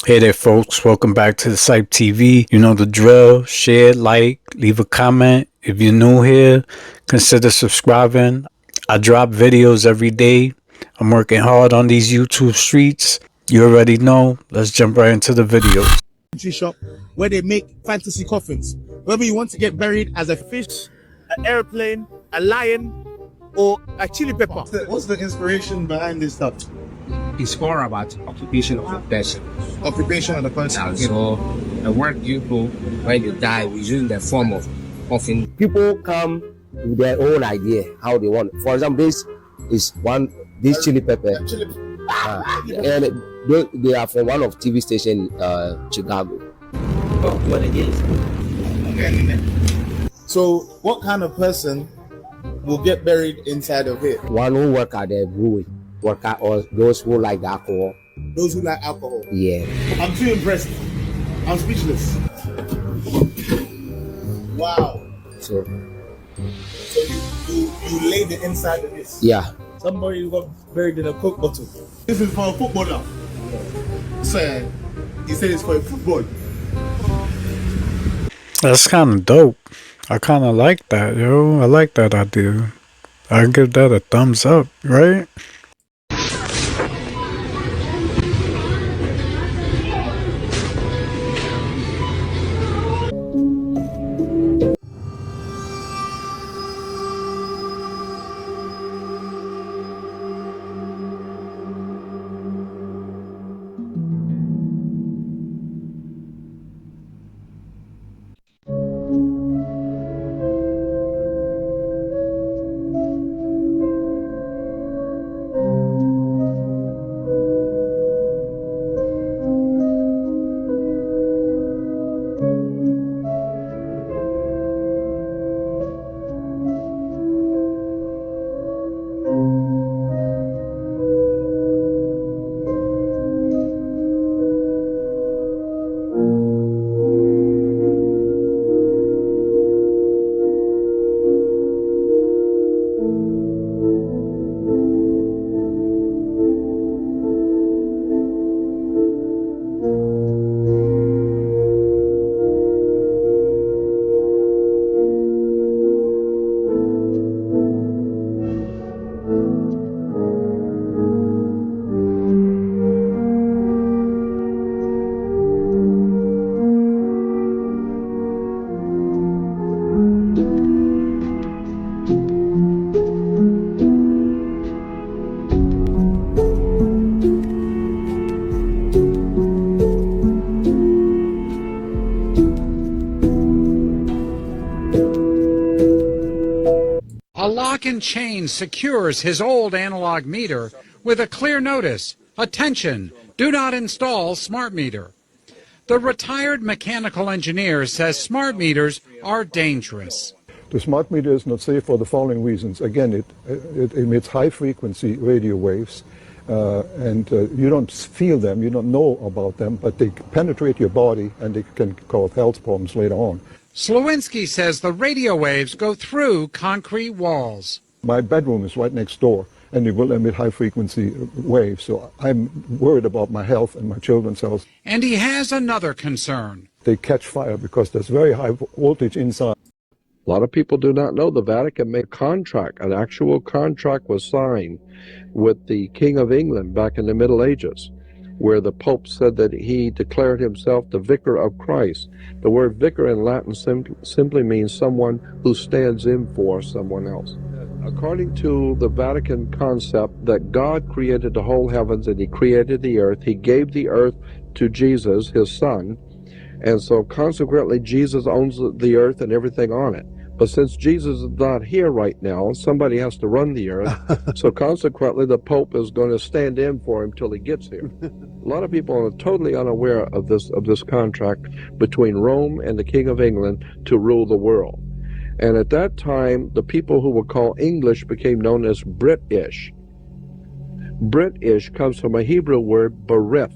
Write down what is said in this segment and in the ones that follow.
Hey there, folks. Welcome back to the CYPTV. You know the drill. Share, like, leave a comment. If you're new here, consider subscribing. I drop videos every day. I'm working hard on these YouTube streets. You already know. Let's jump right into the video. Shop where they make fantasy coffins. Whether you want to get buried as a fish, an airplane, a lion, or a chili pepper. What's the inspiration behind this stuff? It's more about occupation of the person. Occupation of the person. Now, so the work you do when you die, we use the form of coffin. People come with their own idea how they want it. For example, this is this chili pepper, and they are from one of TV station Chicago. So, what kind of person will get buried inside of it? One who work at the brewery, or those who like the alcohol. Those who like alcohol. Yeah. I'm too impressed. I'm speechless. Wow. So you lay the inside of this. Yeah. Somebody got buried in a Coke bottle. This is for a footballer. So he said it's for a football. That's kind of dope. I kind of like that, yo. I like that idea. I give that a thumbs up, right? A lock and chain secures his old analog meter with a clear notice, "Attention, do not install smart meter." The retired mechanical engineer says smart meters are dangerous. The smart meter is not safe for the following reasons. Again, it emits high-frequency radio waves, and you don't feel them, you don't know about them, but they penetrate your body and they can cause health problems later on. Slowinski says the radio waves go through concrete walls. My bedroom is right next door, and it will emit high-frequency waves, so I'm worried about my health and my children's health. And he has another concern. They catch fire because there's very high voltage inside. A lot of people do not know the Vatican made a contract. An actual contract was signed with the King of England back in the Middle Ages, where the Pope said that he declared himself the Vicar of Christ. The word vicar in Latin simply means someone who stands in for someone else. According to the Vatican concept that God created the whole heavens and he created the earth, he gave the earth to Jesus, his son, and so consequently Jesus owns the earth and everything on it. But since Jesus is not here right now, somebody has to run the earth. So consequently, the Pope is going to stand in for him till he gets here. A lot of people are totally unaware of this contract between Rome and the King of England to rule the world. And at that time, the people who were called English became known as British. British comes from a Hebrew word, berith.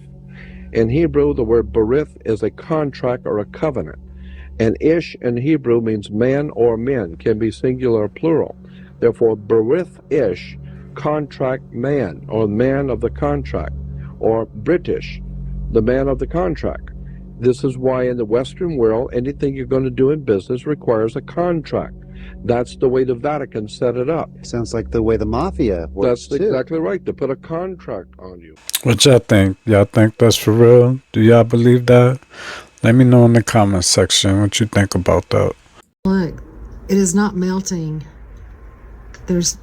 In Hebrew, the word berith is a contract or a covenant. And ish in Hebrew means man or men, can be singular or plural. Therefore, berith ish, contract man, or man of the contract, or British. the man of the contract. This is why in the Western world, anything you're going to do in business requires a contract. That's the way the Vatican set it up. Sounds like the way the mafia works. That's exactly right, to put a contract on you. What y'all think? Y'all think that's for real? Do y'all believe that? Let me know in the comment section what you think about that. Look, it is not melting. There's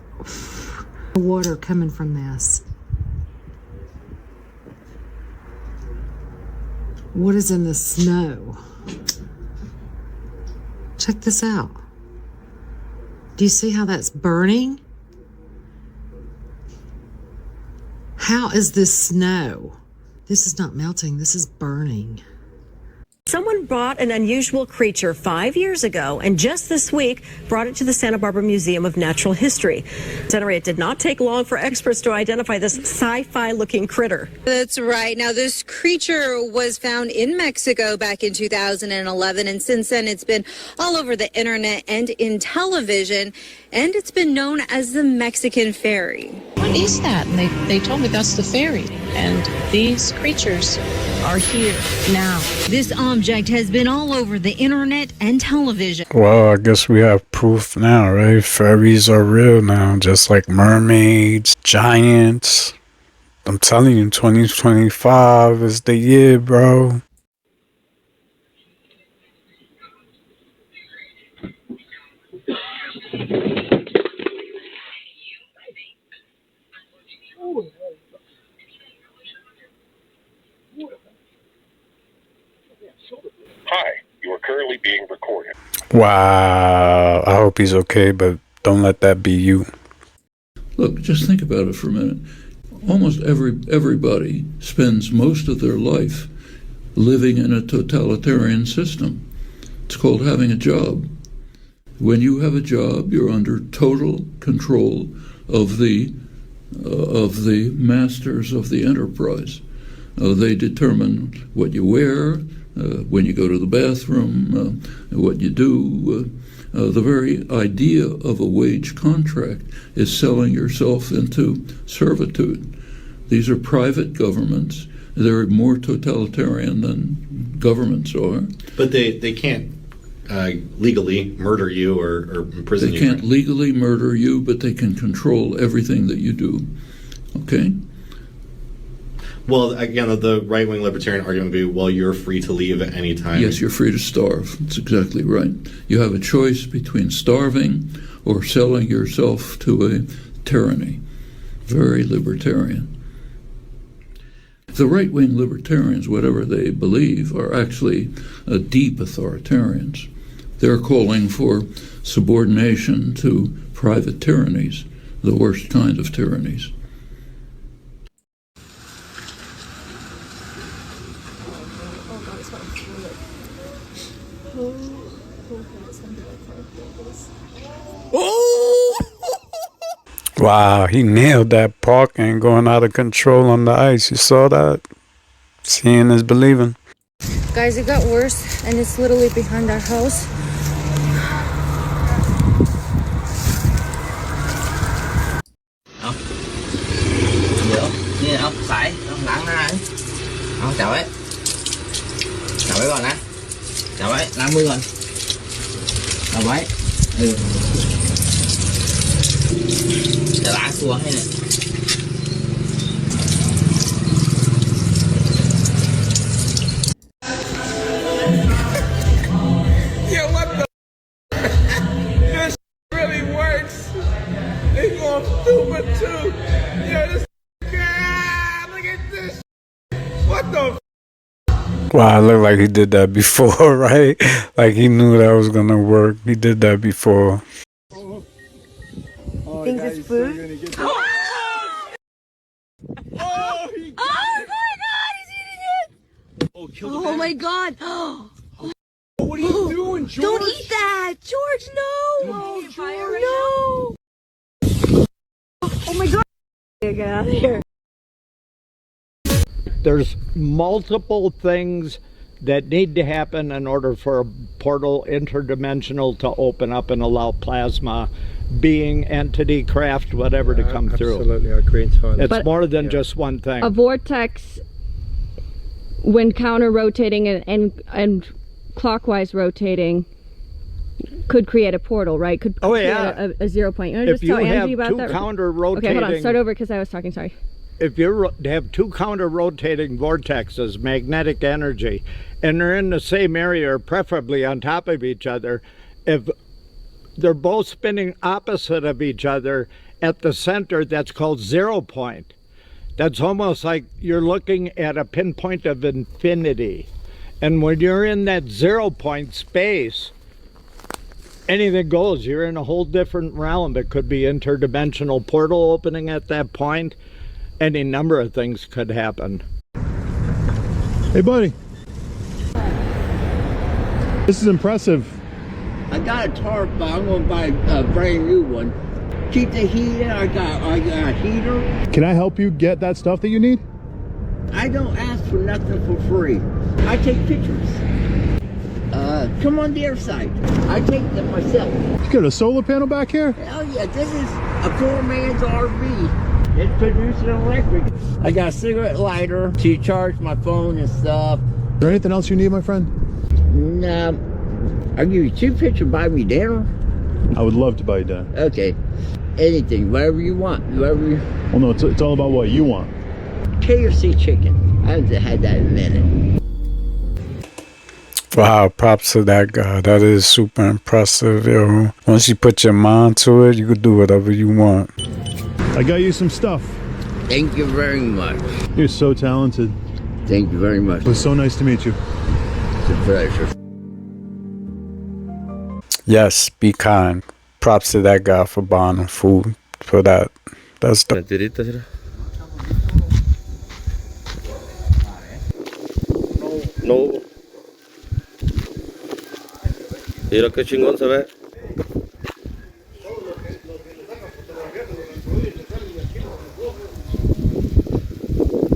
water coming from this. What is in the snow? Check this out. Do you see how that's burning? How is this snow? This is not melting, this is burning. Someone brought an unusual creature 5 years ago and just this week brought it to the Santa Barbara Museum of Natural History. It did not take long for experts to identify this sci-fi looking critter. That's right. Now, this creature was found in Mexico back in 2011, and since then it's been all over the internet and in television, and it's been known as the Mexican fairy. What is that? And they told me that's the fairy, and these creatures are here now. This object has been all over the internet and television. Well, I guess we have proof now, right? Fairies are real now, just like mermaids, giants. I'm telling you, 2025 is the year, bro. Hi, you are currently being recorded. Wow. I hope he's okay, but don't let that be you. Look, just think about it for a minute. Almost everybody spends most of their life living in a totalitarian system. It's called having a job. When you have a job, you're under total control of the masters of the enterprise. They determine what you wear, when you go to the bathroom, what you do. The very idea of a wage contract is selling yourself into servitude. These are private governments. They're more totalitarian than governments are. But they can't legally murder you or imprison you. They can't legally murder you, but they can control everything that you do. Okay? Well, again, the right-wing libertarian argument would be, well, you're free to leave at any time. Yes, you're free to starve. That's exactly right. You have a choice between starving or selling yourself to a tyranny. Very libertarian. The right-wing libertarians, whatever they believe, are actually deep authoritarians. They're calling for subordination to private tyrannies, the worst kind of tyrannies. Wow, he nailed that parking going out of control on the ice. You saw that? Seeing is believing. Guys, it got worse, and it's literally behind our house. Nhìn không? Phải, không lắng ra đấy. Không, chào ấy. Chào ấy còn á. Chào ấy, 50 còn. Chào ấy. Để lá xuống hay này. Yeah, what the? This really works. They going stupid too. Yeah, this. God, look at this. What the? Wow, it looked like he did that before, right? Like he knew that was gonna work. He did that before. Think it's food? Oh, he Oh my god, he's eating it! Oh, killed Oh my god! What are you doing, George? Don't eat that! George, no! Oh, George, no! Oh my god! Get out of here. There's multiple things that need to happen in order for a portal interdimensional to open up and allow plasma, being, entity, craft, whatever to come through. Absolutely, I agree entirely. It's more than just one thing. A vortex when counter-rotating and clockwise rotating could create a portal, right? Could create a 0 point. You want to just tell Angie about that? Counter-rotating... Okay, hold on. Start over because I was talking. Sorry. If you have two counter-rotating vortexes, magnetic energy, and they're in the same area or preferably on top of each other, if they're both spinning opposite of each other at the center, that's called 0 point. That's almost like you're looking at a pinpoint of infinity. And when you're in that 0 point space, anything goes. You're in a whole different realm. It could be interdimensional portal opening at that point. Any number of things could happen. Hey, buddy. This is impressive. I got a tarp, but I'm going to buy a brand new one. Keep the heat in. I got a heater. Can I help you get that stuff that you need? I don't ask for nothing for free. I take pictures. Come on the other side. I take them myself. You got a solar panel back here? Hell yeah, this is a poor man's RV. It's producing electric. I got a cigarette lighter to charge my phone and stuff. Is there anything else you need, my friend? No. I'll give you 2 pictures, buy me dinner. I would love to buy you dinner. Okay. Anything, whatever you want. Whatever you... Well, no, it's all about what you want. KFC chicken. I haven't had that in a minute. Wow, props to that guy. That is super impressive, yo. Once you put your mind to it, you can do whatever you want. I got you some stuff. Thank you very much. You're so talented. Thank you very much. It was so nice to meet you. It's a pleasure. Yes, be kind. Props to that guy for buying him food for that. That's the... No. Mira qué chingón se ve.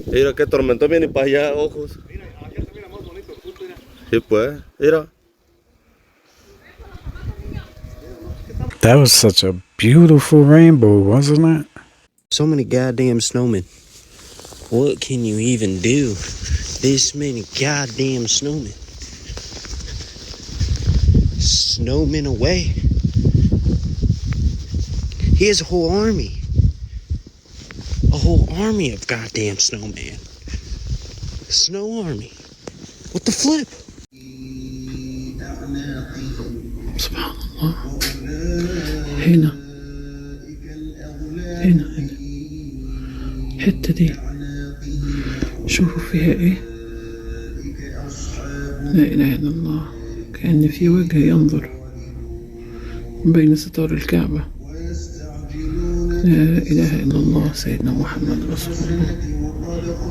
Mira qué tormentón viene para allá, ojos. Sí, pues, mira. That was such a beautiful rainbow, wasn't it? So many goddamn snowmen. What can you even do? This many goddamn snowmen. Snowmen away. He has a whole army. A whole army of goddamn snowmen. Snow army. What the flip? Subhanallah. هنا الحتة دي شوفوا فيها ايه. لا اله الا الله. كأن في وجه ينظر من بين ستار الكعبة. لا إله إلا الله سيدنا محمد رسول الله.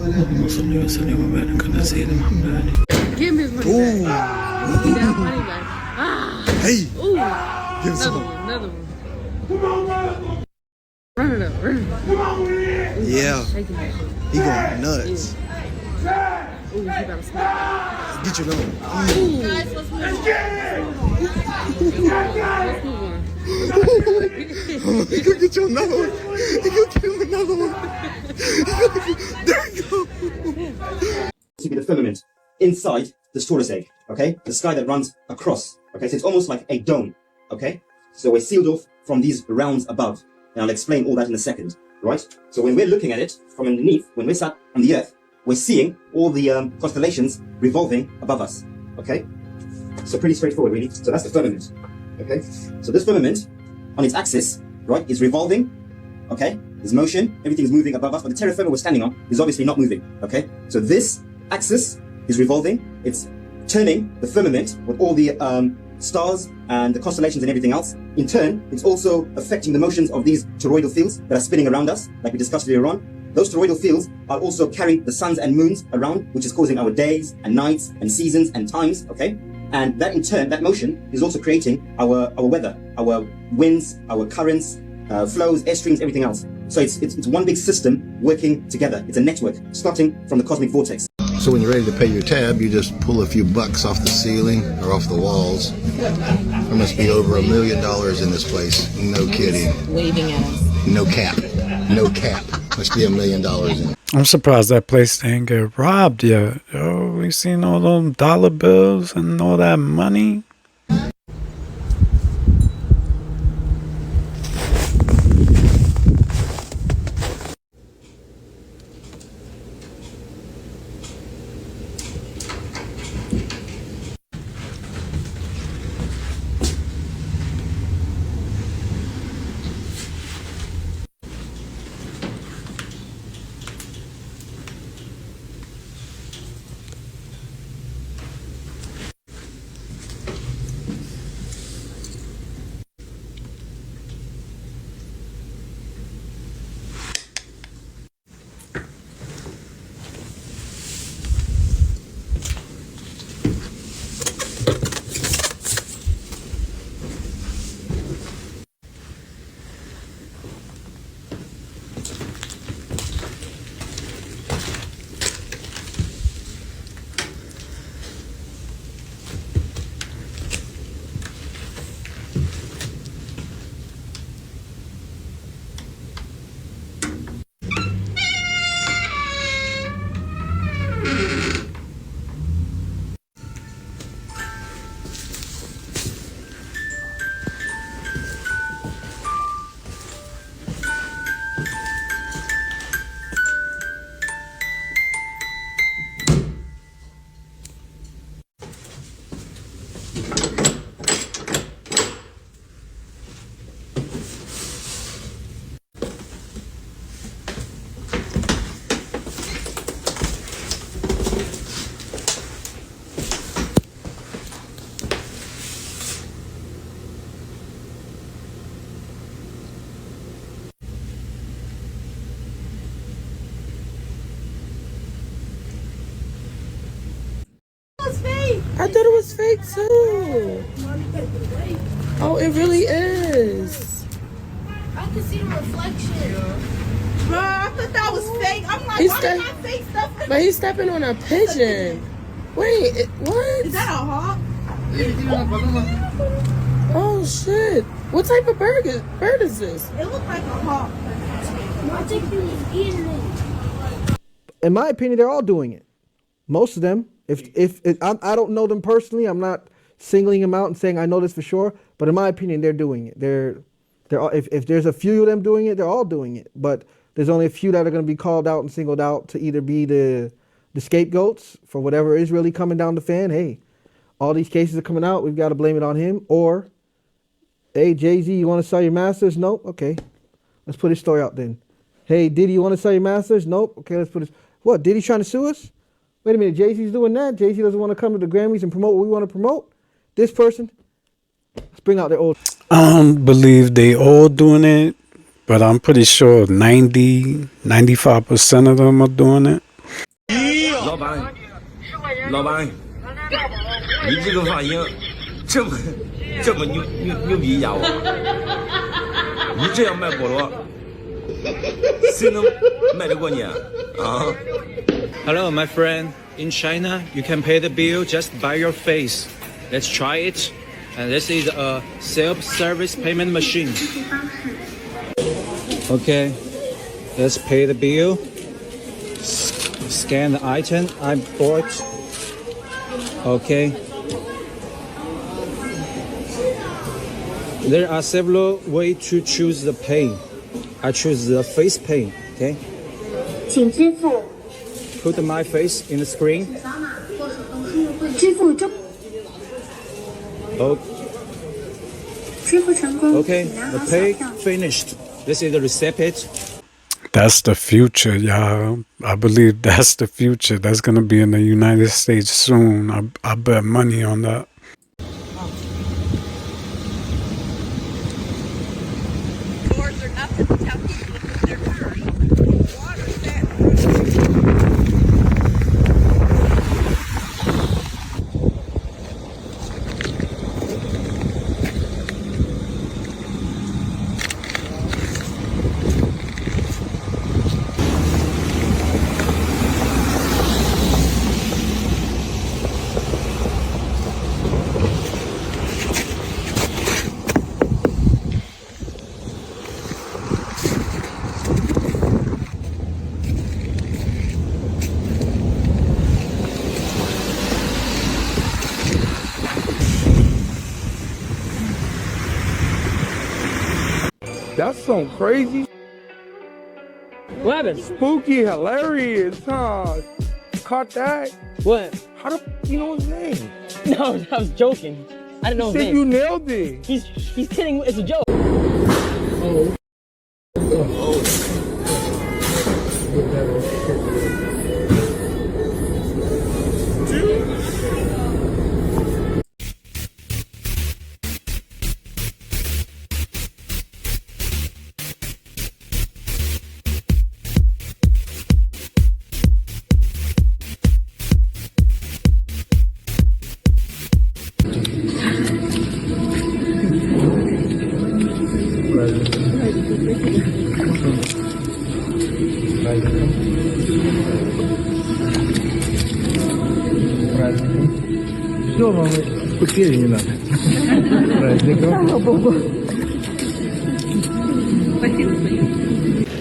اللهم صل وسلم وبارك على سيدنا محمد. Give me his money back. Give me that money back. Hey! Ooh! Give us Another one, another one. Run it up, run it up. Yeah. Shaking that shit. He going nuts. Yeah. Ooh, he about to smack. Get your number. Ooh. Guys, let's move on. Let's move on. He could get you another one. He could get him another one. There you go. To be the firmament inside the tortoise egg, okay? The sky that runs across, okay? So it's almost like a dome, okay? So we're sealed off from these realms above. And I'll explain all that in a second, right? So when we're looking at it from underneath, when we're sat on the earth, we're seeing all the constellations revolving above us, okay? So pretty straightforward, really. So that's the firmament, okay? So this firmament, on its axis, right, is revolving, okay? There's motion, everything's moving above us, but the terra firma we're standing on is obviously not moving, okay? So this axis is revolving, it's turning the firmament with all the stars and the constellations and everything else. In turn, it's also affecting the motions of these toroidal fields that are spinning around us, like we discussed earlier on. Those toroidal fields are also carrying the suns and moons around, which is causing our days and nights and seasons and times, okay? And that in turn, that motion is also creating our weather, our winds, our currents, flows, air streams, everything else. So it's one big system working together. It's a network starting from the cosmic vortex. So when you're ready to pay your tab, you just pull a few bucks off the ceiling or off the walls. There must be over $1 million in this place. No kidding. Waving at us. No cap. No cap. Must be $1 million in it. I'm surprised that place didn't get robbed yet. Oh, We seen all those dollar bills and all that money. I thought it was fake too. Oh, it really is. I can see the reflection. Bro, I thought that was fake. I'm like, why did that fake stuff? But he's stepping on a pigeon. Wait, what? Is that a hawk? Oh shit! What type of bird is this? It looks like a hawk. In my opinion, they're all doing it. Most of them. If I don't know them personally, I'm not singling them out and saying I know this for sure. But in my opinion, they're doing it. They're all, if there's a few of them doing it, they're all doing it. But there's only a few that are going to be called out and singled out to either be the scapegoats for whatever is really coming down the fan. Hey, all these cases are coming out. We've got to blame it on him. Or, hey, Jay-Z, you want to sell your masters? Nope. Okay, let's put his story out then. Hey, Diddy, you want to sell your masters? Nope. Okay, let's put his. What? Diddy trying to sue us? Wait a minute, Jay-Z's doing that. Jay-Z doesn't want to come to the Grammys and promote what we want to promote. This person, let's bring out their old. I don't believe they all doing it, but I'm pretty sure 95% of them are doing it. 老板，你这个发型这么牛逼家伙，你这样卖菠萝，谁能卖得过你啊？ Hello, my friend. In China, you can pay the bill just by your face. Let's try it. And this is a self-service payment machine. Okay, let's pay the bill. Scan the item I bought. Okay. There are several ways to choose the pay. I choose the face pay. Okay. 请支付。 Put my face in the screen. 支付中。 Oh. 支付成功。 Okay, the pay finished. This is the receipt. That's the future, y'all. I believe that's the future. That's gonna be in the United States soon. I bet money on that. Doors are up to tell people to put their cars. Water's there. That's some crazy. What happened? Spooky, hilarious, huh? Caught that? What? How the you know his name? No, I was joking. I didn't know his Said name. you nailed it. He's kidding. It's a joke. Все, мама, купили не надо.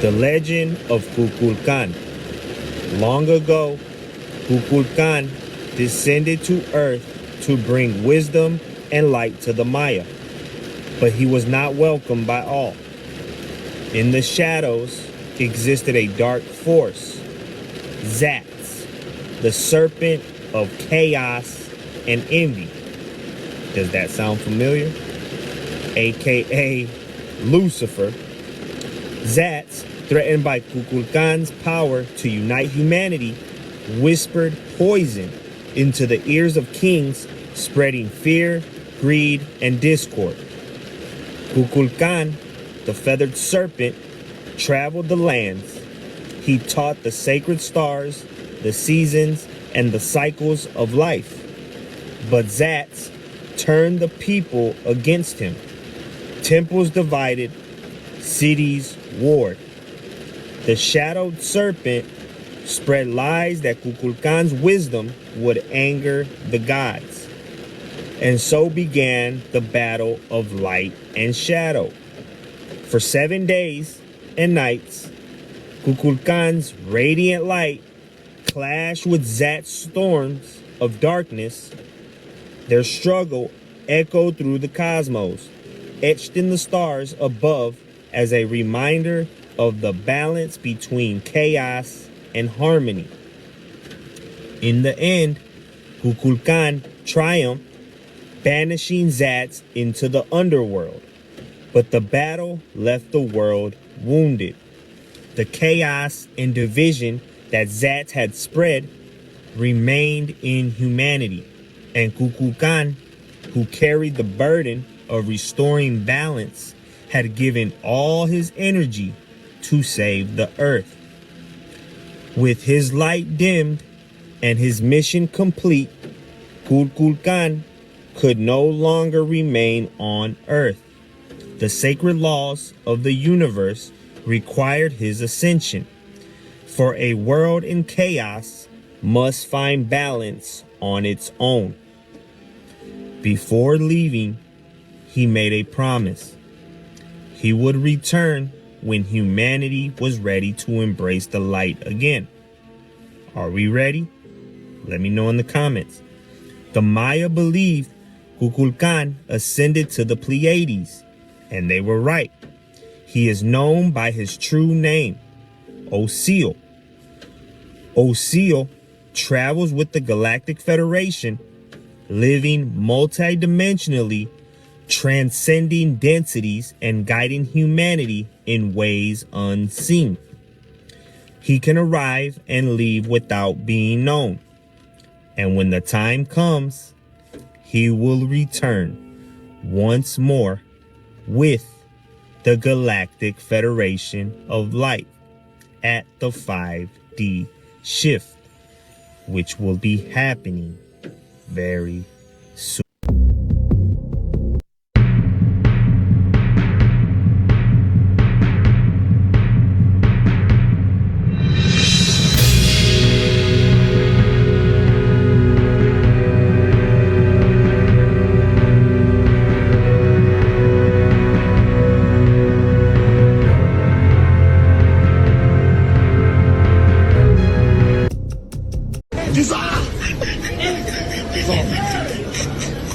The legend of Kukulkan. Long ago, Kukulkan descended to earth to bring wisdom and light to the Maya, but he was not welcomed by all. In the shadows existed a dark force, Zats, the serpent of chaos and envy. Does that sound familiar? AKA Lucifer. Zats, threatened by Kukulkan's power to unite humanity, whispered poison into the ears of kings, spreading fear, greed, and discord. Kukulkan, the feathered serpent, traveled the lands. He taught the sacred stars, the seasons, and the cycles of life. But Zats turned the people against him. Temples divided, cities warred. The shadowed serpent spread lies that Kukulkan's wisdom would anger the gods. And so began the battle of light and shadow. For 7 days and nights, Kukulkan's radiant light clashed with Zat's storms of darkness. Their struggle echoed through the cosmos, etched in the stars above as a reminder of the balance between chaos and harmony. In the end, Kukulkan triumphed, banishing Zats into the underworld. But the battle left the world wounded. The chaos and division that Zats had spread remained in humanity. And Kukulkan, who carried the burden of restoring balance, had given all his energy to save the earth. With his light dimmed and his mission complete, Kukulkan could no longer remain on earth. The sacred laws of the universe required his ascension. For a world in chaos must find balance on its own. Before leaving, he made a promise. He would return when humanity was ready to embrace the light again. Are we ready? Let me know in the comments. The Maya believed Kukulkan ascended to the Pleiades, and they were right. He is known by his true name, Oseel. Oseel travels with the Galactic Federation, living multidimensionally, transcending densities and guiding humanity in ways unseen. He can arrive and leave without being known. And when the time comes, he will return once more with the Galactic Federation of Light at the 5D shift, which will be happening very soon.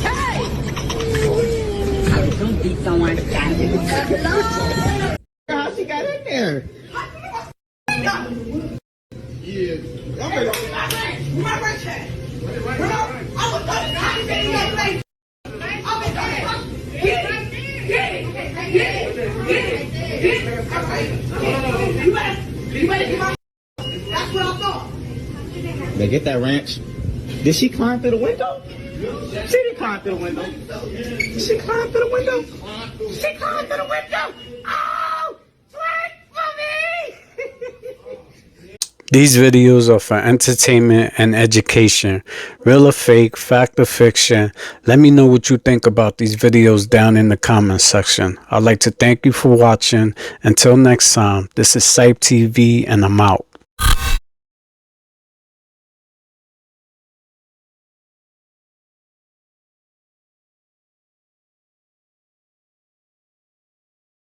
Hey! Don't beat someone. there. They get that ranch. Did she climb through the window? She didn't climb through the window. Did she climb through the window? She climbed through the window. Oh, twerk for me. These videos are for entertainment and education. Real or fake, fact or fiction. Let me know what you think about these videos down in the comments section. I'd like to thank you for watching. Until next time, this is CYPTV and I'm out.